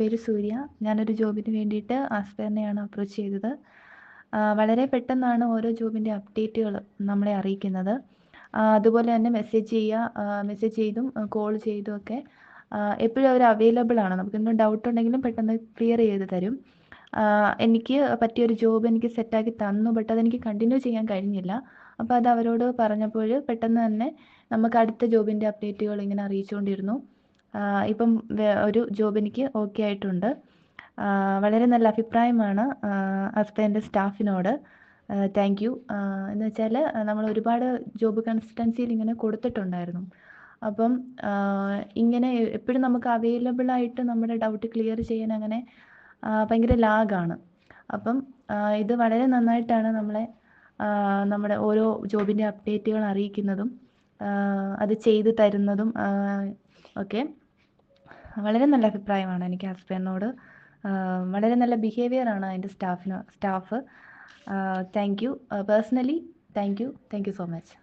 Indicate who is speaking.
Speaker 1: പേര് സൂര്യ. ഞാനൊരു ജോബിന് വേണ്ടിയിട്ട് ആസ്പെയറിനെയാണ് അപ്രോച്ച് ചെയ്തത്. വളരെ പെട്ടെന്നാണ് ഓരോ ജോബിൻ്റെ അപ്ഡേറ്റുകൾ നമ്മളെ അറിയിക്കുന്നത്. അതുപോലെ തന്നെ മെസ്സേജ് ചെയ്തും കോൾ ചെയ്തും ഒക്കെ എപ്പോഴും അവർ അവൈലബിൾ ആണ്. നമുക്കെന്തെങ്കിലും ഡൗട്ട് ഉണ്ടെങ്കിലും പെട്ടെന്ന് ക്ലിയർ ചെയ്ത് തരും. എനിക്ക് പറ്റിയൊരു ജോബ് എനിക്ക് സെറ്റാക്കി തന്നു. ബട്ട് അതെനിക്ക് കണ്ടിന്യൂ ചെയ്യാൻ കഴിഞ്ഞില്ല. അപ്പോൾ അത് അവരോട് പറഞ്ഞപ്പോൾ പെട്ടെന്ന് തന്നെ നമുക്ക് അടുത്ത ജോബിൻ്റെ അപ്ഡേറ്റുകൾ ഇങ്ങനെ അറിയിച്ചുകൊണ്ടിരുന്നു. ഇപ്പം ഒരു ജോബ് എനിക്ക് ഓക്കെ ആയിട്ടുണ്ട്. വളരെ നല്ല അഭിപ്രായമാണ് ആസ്പെയറിൻ്റെ സ്റ്റാഫിനോട്. Thank you. എന്ന് വെച്ചാൽ നമ്മൾ ഒരുപാട് ജോബ് കൺസൾട്ടൻസിയിൽ ഇങ്ങനെ കൊടുത്തിട്ടുണ്ടായിരുന്നു. അപ്പം ഇങ്ങനെ എപ്പോഴും നമുക്ക് അവൈലബിൾ ആയിട്ട് നമ്മുടെ ഡൗട്ട് ക്ലിയർ ചെയ്യാൻ അങ്ങനെ ഭയങ്കര ലാഗാണ്. അപ്പം ഇത് വളരെ നന്നായിട്ടാണ് നമ്മുടെ ഓരോ ജോബിൻ്റെ അപ്ഡേറ്റുകൾ അറിയിക്കുന്നതും അത് ചെയ്ത് തരുന്നതും ഒക്കെ. വളരെ നല്ല അഭിപ്രായമാണ് എനിക്ക് ആസ്പെയറിനോട്. വളരെ നല്ല ബിഹേവിയറാണ് അതിൻ്റെ staff. Thank you. Personally thank you so much.